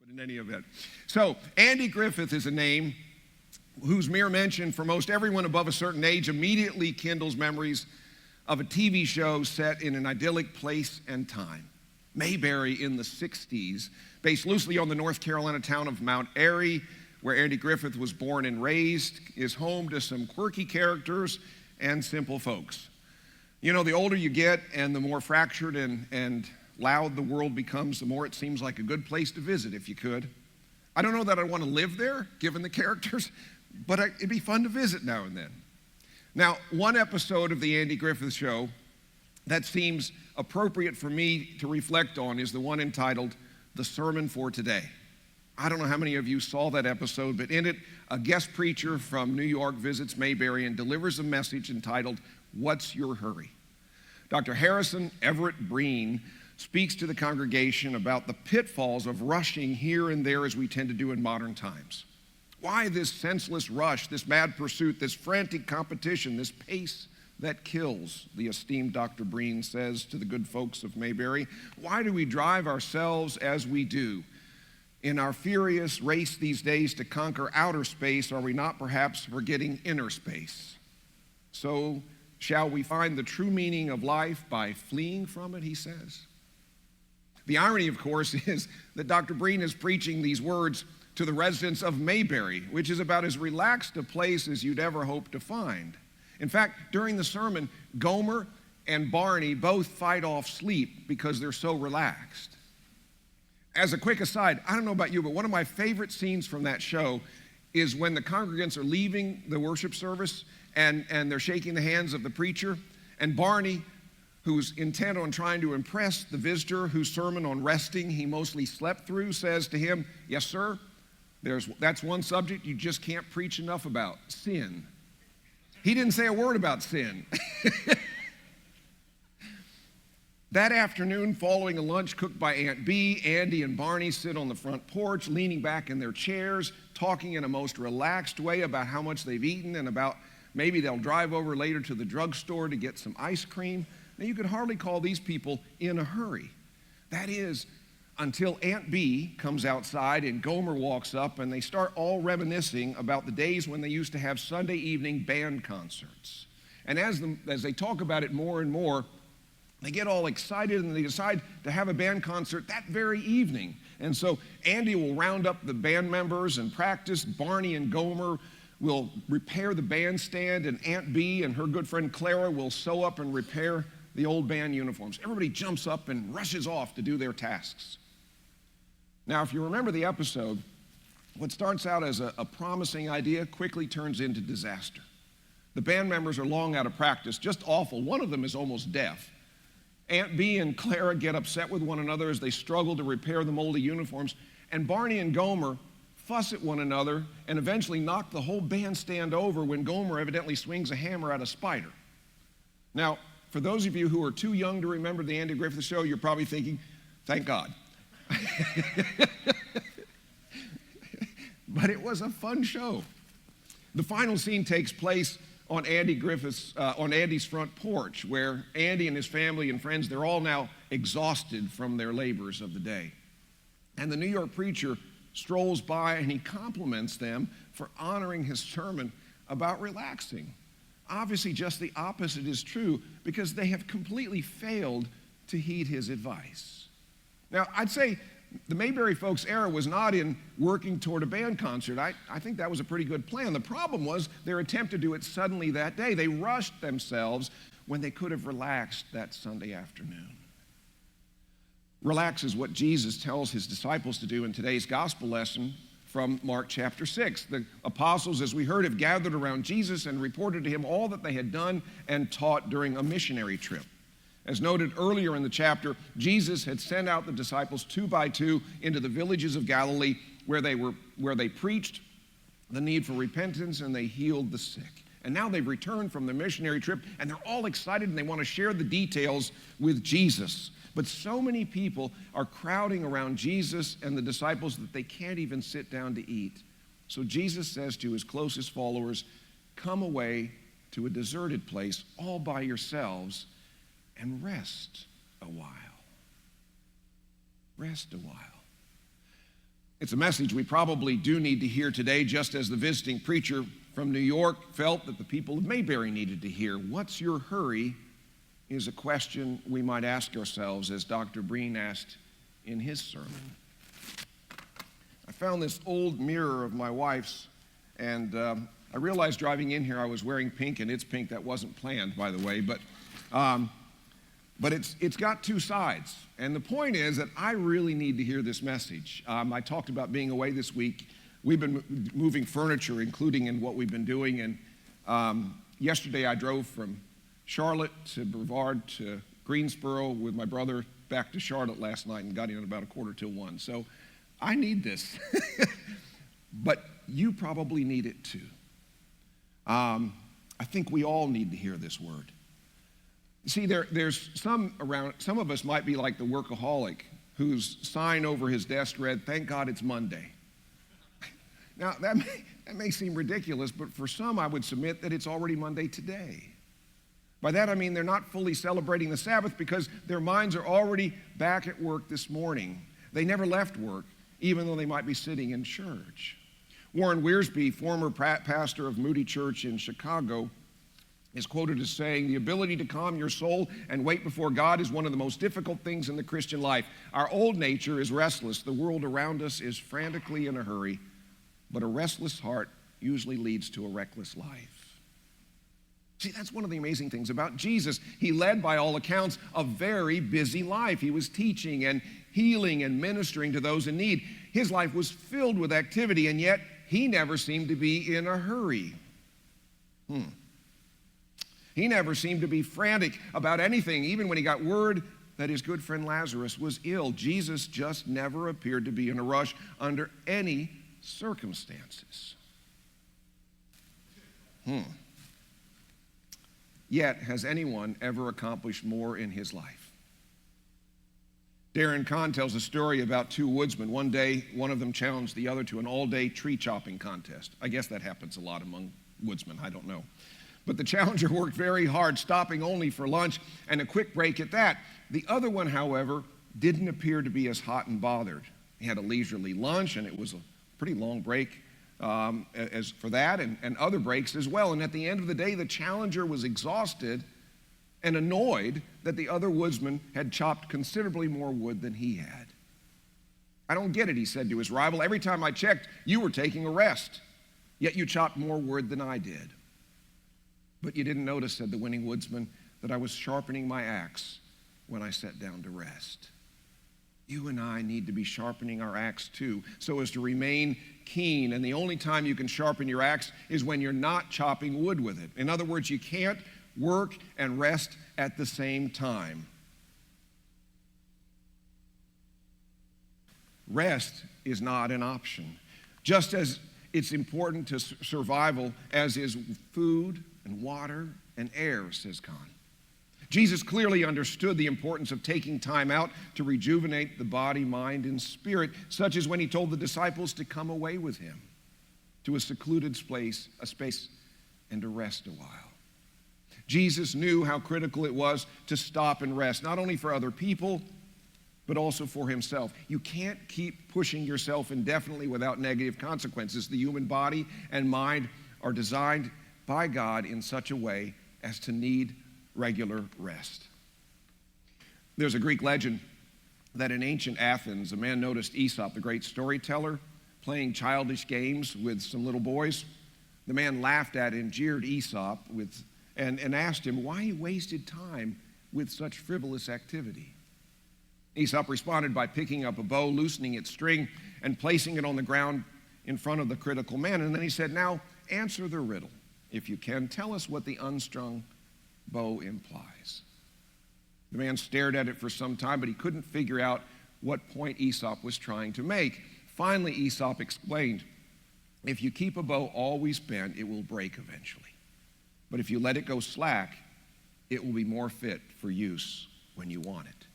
But in any event. So, Andy Griffith is a name whose mere mention for most everyone above a certain age immediately kindles memories of a TV show set in an idyllic place and time. Mayberry in the 60s, based loosely on the North Carolina town of Mount Airy, where Andy Griffith was born and raised, is home to some quirky characters and simple folks. You know, the older you get and the more fractured and loud the world becomes, the more it seems like a good place to visit if you could. I don't know that I want to live there, given the characters, but it'd be fun to visit now and then. Now, one episode of the Andy Griffith Show that seems appropriate for me to reflect on is the one entitled The Sermon for Today. I don't know how many of you saw that episode, but in it, a guest preacher from New York visits Mayberry and delivers a message entitled, What's Your Hurry? Dr. Harrison Everett Breen speaks to the congregation about the pitfalls of rushing here and there as we tend to do in modern times. Why this senseless rush, this mad pursuit, this frantic competition, this pace that kills, the esteemed Dr. Breen says to the good folks of Mayberry. Why do we drive ourselves as we do? In our furious race these days to conquer outer space, are we not perhaps forgetting inner space? So shall we find the true meaning of life by fleeing from it, he says. The irony, of course, is that Dr. Breen is preaching these words to the residents of Mayberry, which is about as relaxed a place as you'd ever hope to find. In fact, during the sermon, Gomer and Barney both fight off sleep because they're so relaxed. As a quick aside, I don't know about you, but one of my favorite scenes from that show is when the congregants are leaving the worship service and they're shaking the hands of the preacher, and Barney, who's intent on trying to impress the visitor whose sermon on resting he mostly slept through, says to him, yes, sir, that's one subject you just can't preach enough about, sin. He didn't say a word about sin. That afternoon, following a lunch cooked by Aunt Bee, Andy and Barney sit on the front porch, leaning back in their chairs, talking in a most relaxed way about how much they've eaten and about maybe they'll drive over later to the drugstore to get some ice cream. Now, you could hardly call these people in a hurry. That is, until Aunt Bee comes outside and Gomer walks up and they start all reminiscing about the days when they used to have Sunday evening band concerts. And as they talk about it more and more, they get all excited and they decide to have a band concert that very evening. And so Andy will round up the band members and practice. Barney and Gomer will repair the bandstand, and Aunt Bee and her good friend Clara will sew up and repair the old band uniforms. Everybody jumps up and rushes off to do their tasks. Now, if you remember the episode, what starts out as a promising idea quickly turns into disaster. The band members are long out of practice, just awful. One of them is almost deaf. Aunt Bee and Clara get upset with one another as they struggle to repair the moldy uniforms, and Barney and Gomer fuss at one another and eventually knock the whole bandstand over when Gomer evidently swings a hammer at a spider. Now, for those of you who are too young to remember the Andy Griffith Show, you're probably thinking, thank God. But it was a fun show. The final scene takes place on Andy's front porch, where Andy and his family and friends, they're all now exhausted from their labors of the day. And the New York preacher strolls by and he compliments them for honoring his sermon about relaxing. Obviously, just the opposite is true because they have completely failed to heed his advice. Now, I'd say the Mayberry folks' error was not in working toward a band concert. I think that was a pretty good plan. The problem was their attempt to do it suddenly that day. They rushed themselves when they could have relaxed that Sunday afternoon. Relax is what Jesus tells his disciples to do in today's gospel lesson from Mark chapter 6. The apostles, as we heard, have gathered around Jesus and reported to him all that they had done and taught during a missionary trip. As noted earlier in the chapter, Jesus had sent out the disciples 2 by 2 into the villages of Galilee where they preached the need for repentance and they healed the sick. And now they've returned from the missionary trip and they're all excited and they want to share the details with Jesus. But so many people are crowding around Jesus and the disciples that they can't even sit down to eat. So Jesus says to his closest followers, come away to a deserted place all by yourselves and rest a while. Rest a while. It's a message we probably do need to hear today, just as the visiting preacher from New York felt that the people of Mayberry needed to hear. What's your hurry is a question we might ask ourselves, as Dr. Breen asked in his sermon. I found this old mirror of my wife's, and I realized driving in here I was wearing pink, and it's pink. That wasn't planned, by the way, but it's got two sides. And the point is that I really need to hear this message. I talked about being away this week. We've been moving furniture, including in what we've been doing. And yesterday I drove from Charlotte to Brevard to Greensboro with my brother back to Charlotte last night and got in at about 1:45. So I need this. But you probably need it too. I think we all need to hear this word. See, there's some around, some of us might be like the workaholic whose sign over his desk read, "Thank God it's Monday." Now, that may seem ridiculous, but for some, I would submit that it's already Monday today. By that, I mean they're not fully celebrating the Sabbath because their minds are already back at work this morning. They never left work, even though they might be sitting in church. Warren Wiersbe, former pastor of Moody Church in Chicago, is quoted as saying, "The ability to calm your soul and wait before God is one of the most difficult things in the Christian life. Our old nature is restless. The world around us is frantically in a hurry, but a restless heart usually leads to a reckless life." See, that's one of the amazing things about Jesus. He led, by all accounts, a very busy life. He was teaching and healing and ministering to those in need. His life was filled with activity, and yet he never seemed to be in a hurry. He never seemed to be frantic about anything, even when he got word that his good friend Lazarus was ill. Jesus just never appeared to be in a rush under any circumstances. Yet, has anyone ever accomplished more in his life? Darren Kahn tells a story about two woodsmen. One day, one of them challenged the other to an all-day tree chopping contest. I guess that happens a lot among woodsmen, I don't know. But the challenger worked very hard, stopping only for lunch and a quick break at that. The other one, however, didn't appear to be as hot and bothered. He had a leisurely lunch, and it was a pretty long break as for that, and other breaks as well. And at the end of the day, the challenger was exhausted and annoyed that the other woodsman had chopped considerably more wood than he had. "I don't get it," he said to his rival. "Every time I checked, you were taking a rest, yet you chopped more wood than I did." "But you didn't notice," said the winning woodsman, "that I was sharpening my axe when I sat down to rest." You and I need to be sharpening our axe too, so as to remain keen. And the only time you can sharpen your axe is when you're not chopping wood with it. In other words, you can't work and rest at the same time. Rest is not an option. Just as it's important to survival as is food and water and air, says Kahn. Jesus clearly understood the importance of taking time out to rejuvenate the body, mind, and spirit, such as when he told the disciples to come away with him to a secluded space, and to rest a while. Jesus knew how critical it was to stop and rest, not only for other people, but also for himself. You can't keep pushing yourself indefinitely without negative consequences. The human body and mind are designed by God in such a way as to need regular rest. There's a Greek legend that in ancient Athens, a man noticed Aesop, the great storyteller, playing childish games with some little boys. The man laughed at and jeered Aesop and asked him why he wasted time with such frivolous activity. Aesop responded by picking up a bow, loosening its string, and placing it on the ground in front of the critical man. And then he said, "Now answer the riddle. If you can, tell us what the unstrung bow implies." The man stared at it for some time, but he couldn't figure out what point Aesop was trying to make. Finally, Aesop explained, "If you keep a bow always bent, it will break eventually. But if you let it go slack, it will be more fit for use when you want it."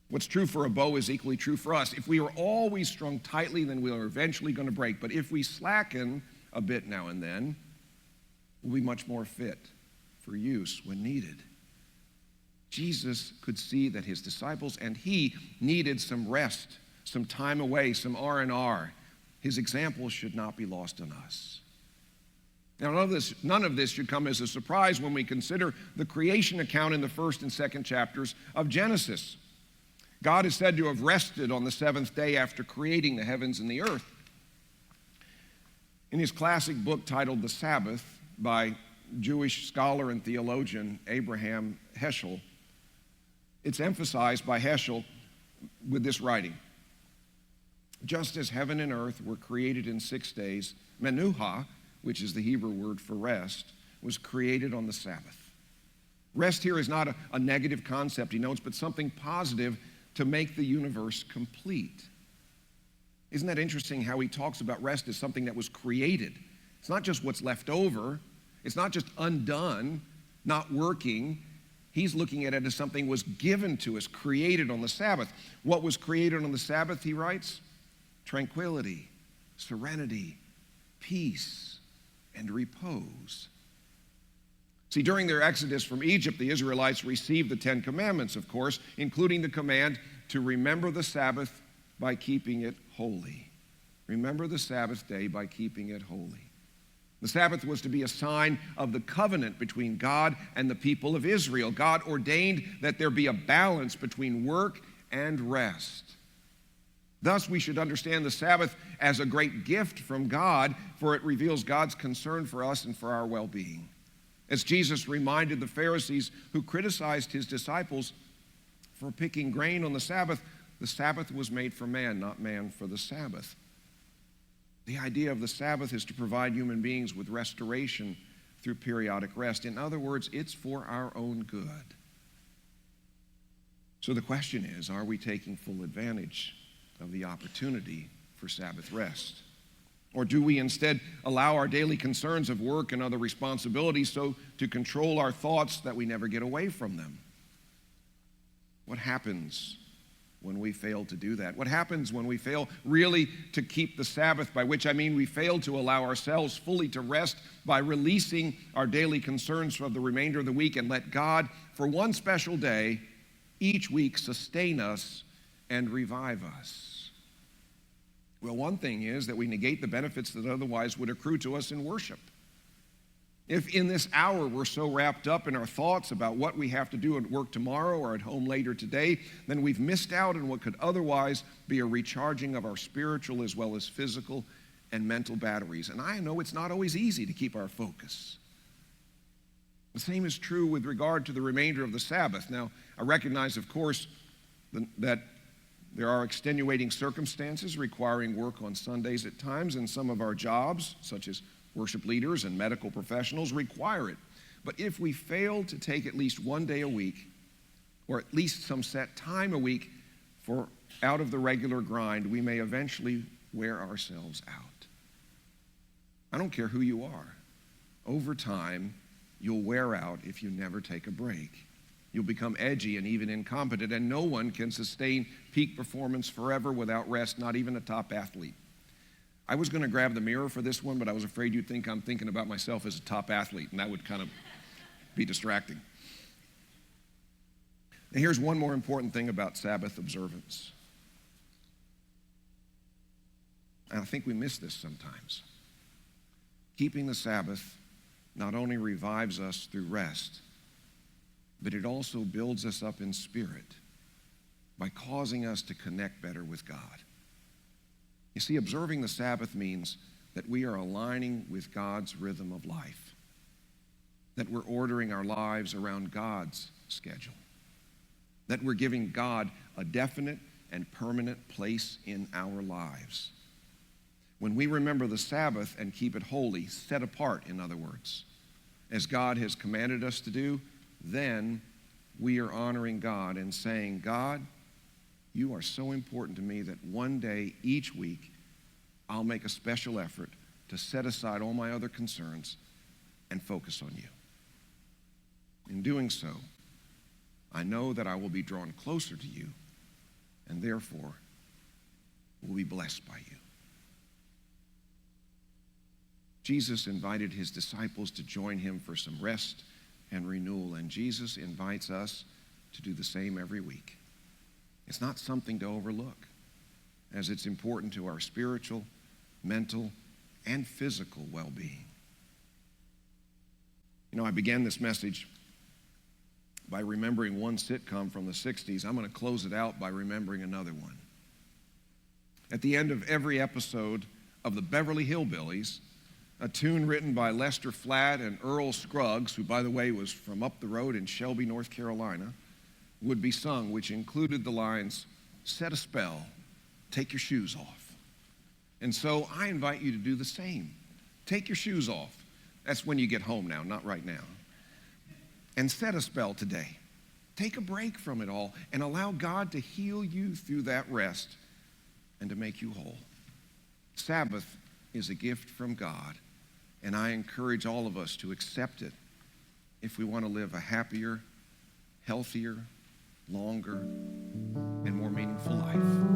What's true for a bow is equally true for us. If we are always strung tightly, then we are eventually going to break. But if we slacken a bit now and then, we'll be much more fit for use when needed. Jesus could see that his disciples and he needed some rest some time away, some R&R. His example should not be lost on us. Now, none of this should come as a surprise when we consider the creation account in the first and second chapters of Genesis. God is said to have rested on the seventh day after creating the heavens and the earth. In his classic book titled The Sabbath by Jewish scholar and theologian Abraham Heschel, it's emphasized by Heschel with this writing: just as heaven and earth were created in 6 days, menuha, which is the Hebrew word for rest, was created on the Sabbath. Rest here is not a negative concept, he notes, but something positive to make the universe complete. Isn't that interesting how he talks about rest as something that was created? It's not just what's left over. It's not just undone, not working. He's looking at it as something was given to us, created on the Sabbath. What was created on the Sabbath, he writes? Tranquility, serenity, peace, and repose. See, during their exodus from Egypt, the Israelites received the 10 Commandments, of course, including the command to remember the Sabbath by keeping it holy. Remember the Sabbath day by keeping it holy. The Sabbath was to be a sign of the covenant between God and the people of Israel. God ordained that there be a balance between work and rest. Thus, we should understand the Sabbath as a great gift from God, for it reveals God's concern for us and for our well-being. As Jesus reminded the Pharisees who criticized his disciples for picking grain on the Sabbath was made for man, not man for the Sabbath. The idea of the Sabbath is to provide human beings with restoration through periodic rest. In other words, it's for our own good. So the question is, are we taking full advantage of the opportunity for Sabbath rest? Or do we instead allow our daily concerns of work and other responsibilities so to control our thoughts that we never get away from them? What happens when we fail to do that? What happens when we fail really to keep the Sabbath, by which I mean we fail to allow ourselves fully to rest by releasing our daily concerns for the remainder of the week and let God, for one special day, each week sustain us and revive us? Well, one thing is that we negate the benefits that otherwise would accrue to us in worship. If in this hour we're so wrapped up in our thoughts about what we have to do at work tomorrow or at home later today, then we've missed out on what could otherwise be a recharging of our spiritual as well as physical and mental batteries. And I know it's not always easy to keep our focus. The same is true with regard to the remainder of the Sabbath. Now, I recognize, of course, that there are extenuating circumstances requiring work on Sundays at times, and some of our jobs, such as worship leaders and medical professionals, require it. But if we fail to take at least one day a week, or at least some set time a week for out of the regular grind, we may eventually wear ourselves out. I don't care who you are. Over time, you'll wear out if you never take a break. You'll become edgy and even incompetent, and no one can sustain peak performance forever without rest, not even a top athlete. I was going to grab the mirror for this one, but I was afraid you'd think I'm thinking about myself as a top athlete, and that would kind of be distracting. And here's one more important thing about Sabbath observance. And I think we miss this sometimes. Keeping the Sabbath not only revives us through rest, but it also builds us up in spirit by causing us to connect better with God. You see, observing the Sabbath means that we are aligning with God's rhythm of life, that we're ordering our lives around God's schedule, that we're giving God a definite and permanent place in our lives. When we remember the Sabbath and keep it holy, set apart, in other words, as God has commanded us to do, then we are honoring God and saying, God, you are so important to me that one day each week I'll make a special effort to set aside all my other concerns and focus on you. In doing so, I know that I will be drawn closer to you and therefore will be blessed by you. Jesus invited his disciples to join him for some rest and renewal, and Jesus invites us to do the same every week. It's not something to overlook. as it's important to our spiritual, mental, and physical well-being. You know, I began this message by remembering one sitcom from the 60s. I'm going to close it out by remembering another one. At the end of every episode of the Beverly Hillbillies, a tune written by Lester Flatt and Earl Scruggs, who, by the way, was from up the road in Shelby, North Carolina, would be sung, which included the lines, "Set a spell, take your shoes off." And so I invite you to do the same. Take your shoes off. That's when you get home now, not right now. And set a spell today. Take a break from it all and allow God to heal you through that rest and to make you whole. Sabbath is a gift from God, and I encourage all of us to accept it if we want to live a happier, healthier, longer, and more meaningful life.